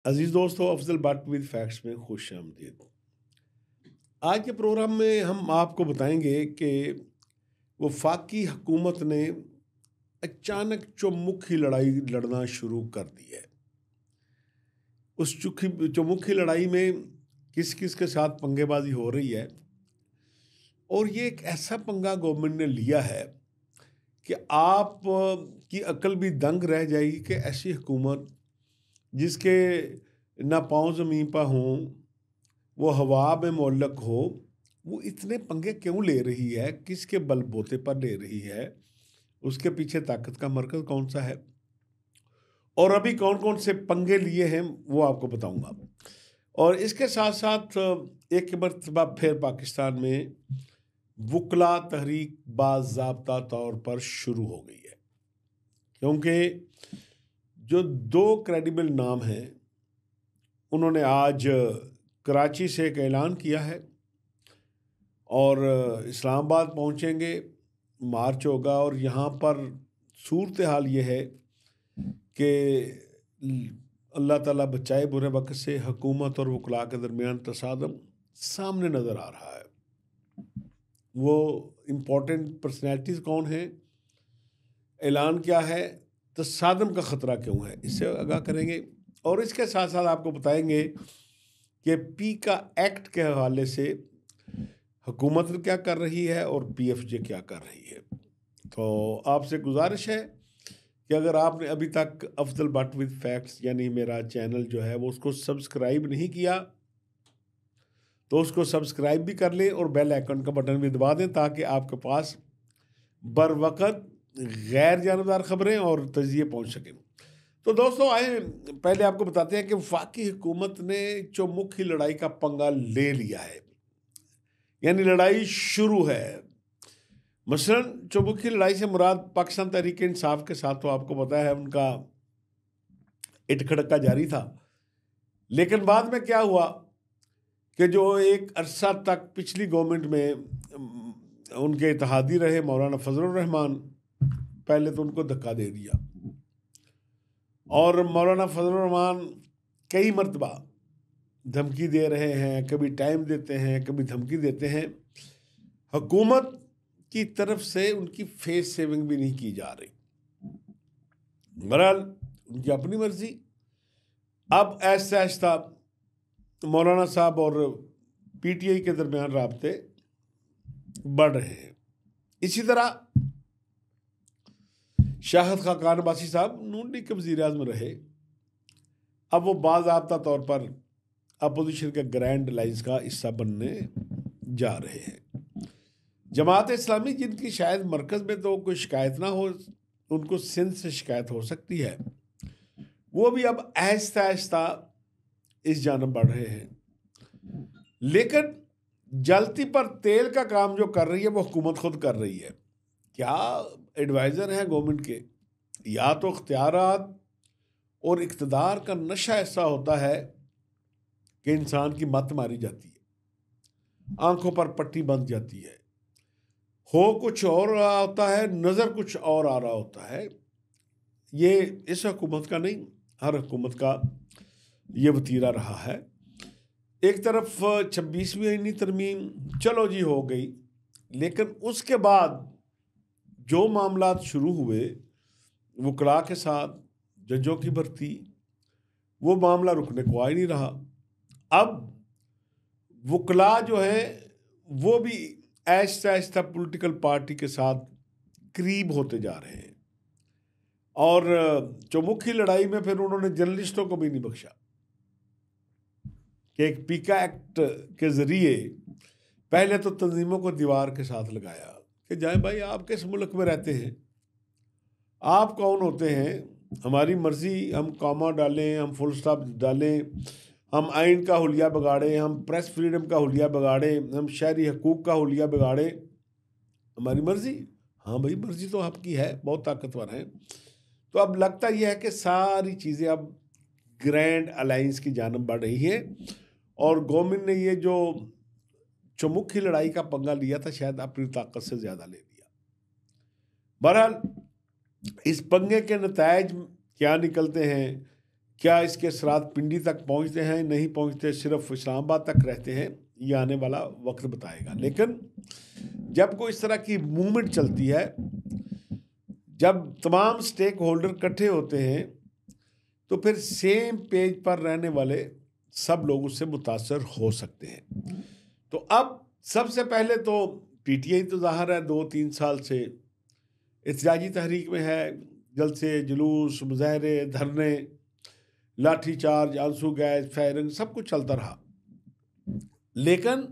अजीज दोस्तों, Afzal but with facts में खुश आमदीद। आज के प्रोग्राम में हम आपको बताएंगे कि वफाकी हुकूमत ने अचानक चौमुखी लड़ाई लड़ना शुरू कर दी है। उस चौमुखी लड़ाई में किस किस के साथ पंगेबाजी हो रही है, और ये एक ऐसा पंगा गवर्नमेंट ने लिया है कि आप की अकल भी दंग रह जाएगी कि ऐसी हुकूमत जिसके ना पाँव ज़मीन पर हों, वो हवा में मुअल्लक हो, वो इतने पंगे क्यों ले रही है, किसके बलबूते पर ले रही है, उसके पीछे ताकत का मरकज़ कौन सा है, और अभी कौन कौन से पंगे लिए हैं वो आपको बताऊंगा। और इसके साथ साथ एक मरतबा फिर पाकिस्तान में वकला तहरीक बाज़ाब्ता तौर पर शुरू हो गई है, क्योंकि जो दो क्रेडिबल नाम हैं उन्होंने आज कराची से एक ऐलान किया है और इस्लामाबाद पहुंचेंगे, मार्च होगा। और यहाँ पर सूरत हाल ये है कि अल्लाह ताला बचाए बुरे वक्त से हुकूमत और वकला के दरमियान तसादम सामने नज़र आ रहा है। वो इम्पोर्टेंट पर्सनैलिटीज़ कौन हैं, ऐलान क्या है, तसादम का ख़तरा क्यों है, इससे आगाह करेंगे। और इसके साथ साथ आपको बताएंगे कि पी का एक्ट के हवाले से हुकूमत क्या कर रही है और पीएफजे क्या कर रही है। तो आपसे गुजारिश है कि अगर आपने अभी तक अफजल बट विद फैक्ट्स यानी मेरा चैनल जो है वो उसको सब्सक्राइब नहीं किया तो उसको सब्सक्राइब भी कर लें और बेल आइकन का बटन भी दबा दें, ताकि आपके पास बर वक्त गैर जानबदार खबरें और तजिए पहुँच सकें। तो दोस्तों आए पहले आपको बताते हैं कि वफाकी हुकूमत ने चौमुखी लड़ाई का पंगा ले लिया है, यानी लड़ाई शुरू है। मसलन चौमुखी लड़ाई से मुराद पाकिस्तान तहरीक इंसाफ के साथ तो आपको पता है उनका इटखड़का जारी था, लेकिन बाद में क्या हुआ कि जो एक अरसा तक पिछली गवर्नमेंट में उनके इत्तेहादी रहे मौलाना फजलुर रहमान, पहले तो उनको धक्का दे दिया और मौलाना फजलुर रहमान कई मरतबा धमकी दे रहे हैं, कभी टाइम देते हैं, कभी धमकी देते हैं। हुकूमत की तरफ से उनकी फेस सेविंग भी नहीं की जा रही। बहरहाल उनकी अपनी मर्जी। अब ऐसा आहिस्ता मौलाना साहब और पीटीआई के दरमियान राब्ते बढ़ रहे हैं। इसी तरह शाहिद खाकान अब्बासी साहब नून लीग के वज़ीर आज़म रहे, अब वो बाज़ाब्ता तौर पर अपोजिशन के ग्रैंड लाइंस का हिस्सा बनने जा रहे हैं। जमात इस्लामी जिनकी शायद मरकज़ में तो कोई शिकायत ना हो, उनको सिंध से शिकायत हो सकती है, वो भी अब आहिस्ता आहिस्ता इस जानब बढ़ रहे हैं। लेकिन जलती पर तेल का काम जो कर रही है वो हुकूमत खुद कर रही है। क्या एडवाइज़र हैं गवर्नमेंट के, या तो इख्तियारात और इक़्तिदार का नशा ऐसा होता है कि इंसान की मत मारी जाती है, आंखों पर पट्टी बंध जाती है, हो कुछ और रहा होता है, नज़र कुछ और आ रहा होता है। ये इस हुकूमत का नहीं, हर हुकूमत का ये वतीरा रहा है। एक तरफ 26वीं आईनी तरमीम चलो जी हो गई, लेकिन उसके बाद जो मामलात शुरू हुए वकला के साथ, जजों की भर्ती, वो मामला रुकने को आ ही नहीं रहा। अब वकला जो है वो भी आहिस्ता आहिस्ता पॉलिटिकल पार्टी के साथ करीब होते जा रहे हैं, और चौमुखी लड़ाई में फिर उन्होंने जर्नलिस्टों को भी नहीं बख्शा कि एक पीका एक्ट के ज़रिए पहले तो तंजीमों को दीवार के साथ लगाया कि जाए भाई आप किस मुल्क में रहते हैं, आप कौन होते हैं, हमारी मर्ज़ी, हम कॉमा डालें, हम फुल स्टॉप डालें, हम आइन का हुलिया बिगाड़ें, हम प्रेस फ्रीडम का हुलिया बिगाड़ें, हम शहरी हकूक़ का हुलिया बिगाड़ें, हमारी मर्ज़ी। हाँ भाई मर्ज़ी तो आपकी है, बहुत ताकतवर है। तो अब लगता यह है कि सारी चीज़ें अब ग्रैंड अलायंस की जानब बढ़ रही हैं, और गवर्नमेंट ने ये जो चौमुखी लड़ाई का पंगा लिया था शायद अपनी ताकत से ज़्यादा ले लिया। बहरहाल इस पंगे के नतायज क्या निकलते हैं, क्या इसके असरात पिंडी तक पहुंचते हैं, नहीं पहुंचते, सिर्फ इस्लामाबाद तक रहते हैं, ये आने वाला वक्त बताएगा। लेकिन जब कोई इस तरह की मूवमेंट चलती है, जब तमाम स्टेक होल्डर इकट्ठे होते हैं, तो फिर सेम पेज पर रहने वाले सब लोग उससे मुतासर हो सकते हैं। तो अब सबसे पहले तो पीटीआई तो ज़ाहिर है 2-3 साल से एहतजाजी तहरीक में है, जलसे, जुलूस, मुजाहरे, धरने, लाठी चार्ज, आंसू गैस, फायरिंग, सब कुछ चलता रहा। लेकिन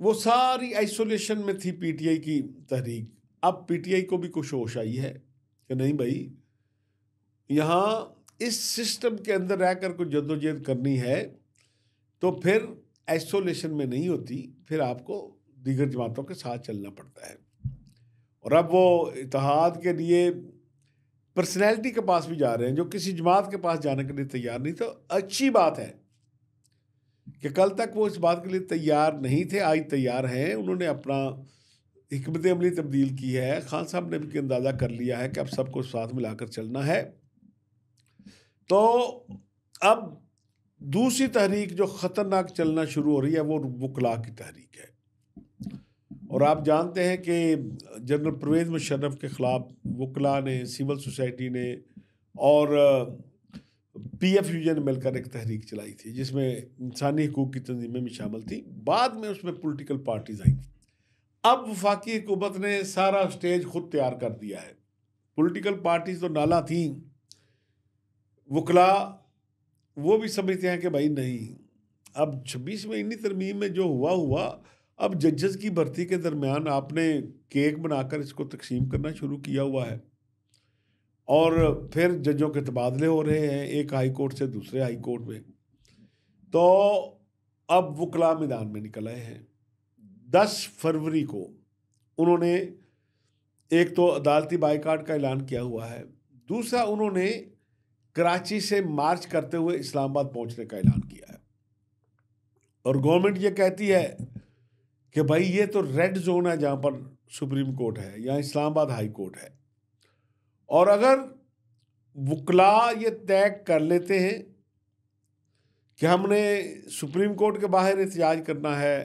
वो सारी आइसोलेशन में थी पीटीआई की तहरीक। अब पीटीआई को भी कुछ होश आई है कि नहीं भाई, यहाँ इस सिस्टम के अंदर रहकर कुछ जद्दोजहद करनी है तो फिर आइसोलेशन में नहीं होती, फिर आपको दीगर जमातों के साथ चलना पड़ता है। और अब वो इत्तेहाद के लिए पर्सनैलिटी के पास भी जा रहे हैं जो किसी जमात के पास जाने के लिए तैयार नहीं। तो अच्छी बात है कि कल तक वो इस बात के लिए तैयार नहीं थे, आज तैयार हैं। उन्होंने अपना हिकमत अमली तब्दील की है। खान साहब ने भी अंदाज़ा कर लिया है कि अब सबको साथ मिलाकर चलना है। तो अब दूसरी तहरीक जो ख़तरनाक चलना शुरू हो रही है वो वकला की तहरीक है। और आप जानते हैं कि जनरल परवेज़ मुशर्रफ के ख़िलाफ़ वकला ने, सिविल सोसाइटी ने और PFUJ ने मिलकर एक तहरीक चलाई थी जिसमें इंसानी हकूक़ की तंजीमें भी शामिल थी। बाद में उसमें पॉलिटिकल पार्टीज़ आई। अब वफाकी हुकूमत ने सारा स्टेज खुद तैयार कर दिया है। पॉलिटिकल पार्टीज़ तो नाला थी, वकला वो भी समझते हैं कि भाई नहीं, अब 26 में इन्हीं तरमीम में जो हुआ, अब जजेस की भर्ती के दरमियान आपने केक बनाकर इसको तकसीम करना शुरू किया हुआ है और फिर जजों के तबादले हो रहे हैं एक हाई कोर्ट से दूसरे हाई कोर्ट में। तो अब वकला मैदान में निकल आए हैं। 10 फरवरी को उन्होंने एक तो अदालती बाइकाट का ऐलान किया हुआ है, दूसरा उन्होंने कराची से मार्च करते हुए इस्लामाबाद पहुंचने का ऐलान किया है। और गवर्नमेंट ये कहती है कि भाई ये तो रेड जोन है जहाँ पर सुप्रीम कोर्ट है, यहाँ इस्लामाबाद हाई कोर्ट है। और अगर वकला ये तय कर लेते हैं कि हमने सुप्रीम कोर्ट के बाहर एहतजाज करना है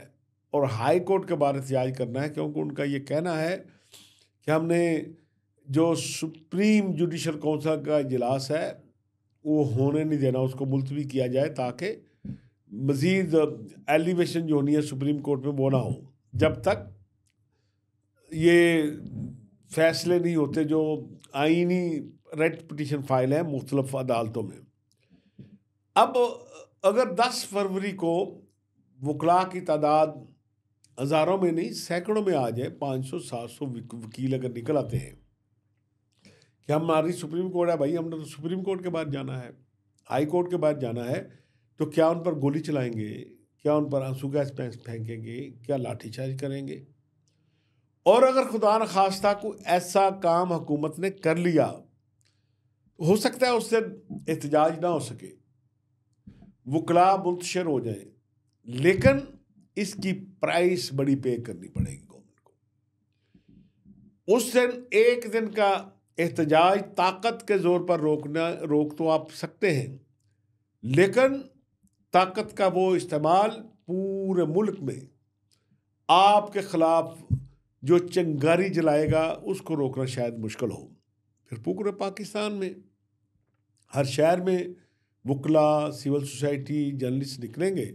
और हाई कोर्ट के बाहर एहतजाज करना है, क्योंकि उनका ये कहना है कि हमने जो सुप्रीम जुडिशल काउंसिल का इजलास है वो होने नहीं देना, उसको मुलतवी किया जाए ताकि मज़ीद एलिवेशन जो होनी है सुप्रीम कोर्ट में वो ना हो जब तक ये फैसले नहीं होते जो आईनी रेट पिटीशन फाइल है मुख्तलिफ अदालतों में। अब अगर 10 फरवरी को वकला की तादाद हज़ारों में नहीं सैकड़ों में आ जाए, 500-700 वकील अगर निकल आते हैं कि हमारी सुप्रीम कोर्ट है भाई, हमने तो सुप्रीम कोर्ट के बाद जाना है, हाई कोर्ट के बाद जाना है, तो क्या उन पर गोली चलाएंगे, क्या उन पर आंसू गैस फेंकेंगे, क्या लाठीचार्ज करेंगे? और अगर खुदा न खास्ता को ऐसा काम हुकूमत ने कर लिया, हो सकता है उससे एहतजाज ना हो सके, वकला मुंतशिर हो जाए, लेकिन इसकी प्राइस बड़ी पे करनी पड़ेगी गवर्नमेंट को। उस दिन एक दिन का एहतजाज ताकत के ज़ोर पर रोक तो आप सकते हैं, लेकिन ताकत का वो इस्तेमाल पूरे मुल्क में आपके ख़िलाफ़ जो चिंगारी जलाएगा उसको रोकना शायद मुश्किल हो। फिर पूरे पाकिस्तान में हर शहर में वकला, सिविल सोसाइटी, जर्नलिस्ट निकलेंगे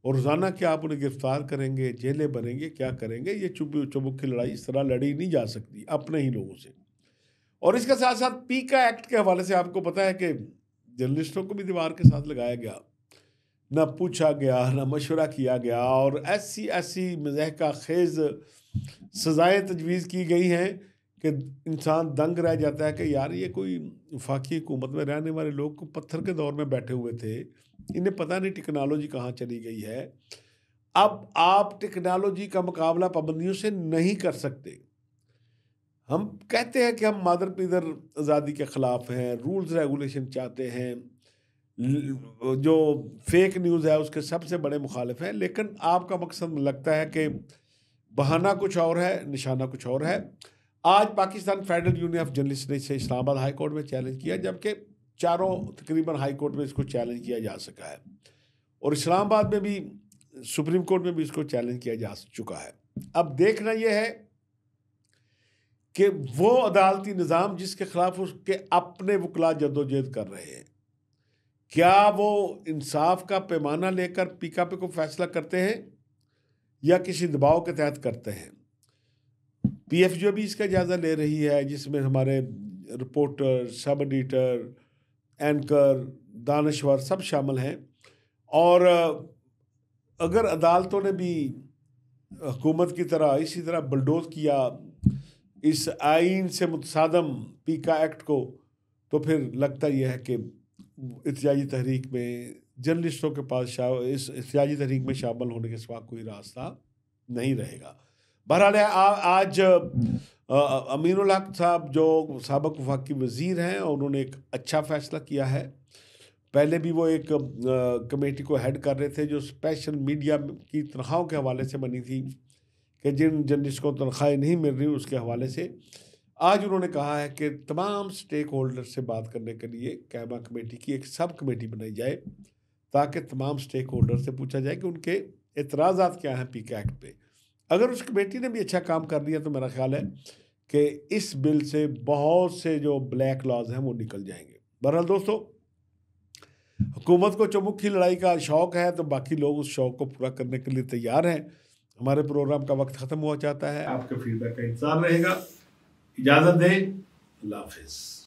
और रोज़ाना क्या आप उन्हें गिरफ्तार करेंगे, जेलें भरेंगे, क्या करेंगे? ये चुबुक की लड़ाई इस तरह लड़ी नहीं जा सकती अपने ही लोगों से। और इसके साथ साथ पीका एक्ट के हवाले से आपको पता है कि जर्नलिस्टों को भी दीवार के साथ लगाया गया, ना पूछा गया, ना मशवरा किया गया, और ऐसी मज़ाहिका खेज़ सज़ाएँ तजवीज़ की गई हैं कि इंसान दंग रह जाता है कि यार ये कोई वफाकी हुकूमत में रहने वाले लोग को पत्थर के दौर में बैठे हुए थे, इन्हें पता नहीं टेक्नोलॉजी कहाँ चली गई है। अब आप टेक्नोलॉजी का मुकाबला पाबंदियों से नहीं कर सकते। हम कहते हैं कि हम मादर पिदर आज़ादी के ख़िलाफ़ हैं, रूल्स रेगुलेशन चाहते हैं, जो फेक न्यूज़ है उसके सबसे बड़े मुखालिफ हैं, लेकिन आपका मकसद लगता है कि बहाना कुछ और है, निशाना कुछ और है। आज Pakistan federal union of journalist ने इसे इस्लामाबाद हाई कोर्ट में चैलेंज किया, जबकि चारों तकरीबन हाई कोर्ट में इसको चैलेंज किया जा सका है, और इस्लामाबाद में भी सुप्रीम कोर्ट में भी इसको चैलेंज किया जा चुका है। अब देखना यह है कि वो अदालती निज़ाम जिसके खिलाफ उसके अपने वकला जद्दोजहद कर रहे हैं, क्या वो इंसाफ का पैमाना लेकर पीकापी को फैसला करते हैं या किसी दबाव के तहत करते हैं। PFJ भी इसका जायज़ा ले रही है, जिसमें हमारे रिपोर्टर, सब एडिटर, एंकर, दानश्वर सब शामिल हैं। और अगर अदालतों ने भी हुकूमत की तरह इसी तरह बुलडोज किया इस आइन से मुतसादम पीका एक्ट को, तो फिर लगता यह है कि एहतजाजी तहरीक में जर्नलिस्टों के पास इस एहतजाजी तहरीक में शामिल होने के सिवा कोई रास्ता नहीं रहेगा। बहरहाल आज अमीनुल हक साहब जो साबिक़ वफाकी वज़ीर हैं, उन्होंने एक अच्छा फ़ैसला किया है। पहले भी वो एक कमेटी को हेड कर रहे थे जो स्पेशल मीडिया की तनख्वाहों के हवाले से बनी थी, कि जिन जर्नलिस्ट को तनख्वाहें नहीं मिल रही उसके हवाले से। आज उन्होंने कहा है कि तमाम स्टेक होल्डर से बात करने के लिए कैमा कमेटी की एक सब कमेटी बनाई जाए, ताकि तमाम स्टेक होल्डर से पूछा जाए कि उनके एतराज़ात क्या हैं पीका एक्ट पे। अगर उस कमेटी ने भी अच्छा काम कर दिया तो मेरा ख्याल है कि इस बिल से बहुत से जो ब्लैक लॉज हैं वो निकल जाएंगे। बहरहाल दोस्तों, हुकूमत को चौमुखी लड़ाई का शौक़ है, तो बाकी लोग उस शौक़ को पूरा करने के लिए तैयार हैं। हमारे प्रोग्राम का वक्त ख़त्म हुआ चाहता है, आपके फीडबैक का इंतज़ार रहेगा। इजाज़त दें, अल्लाह हाफ़िज़।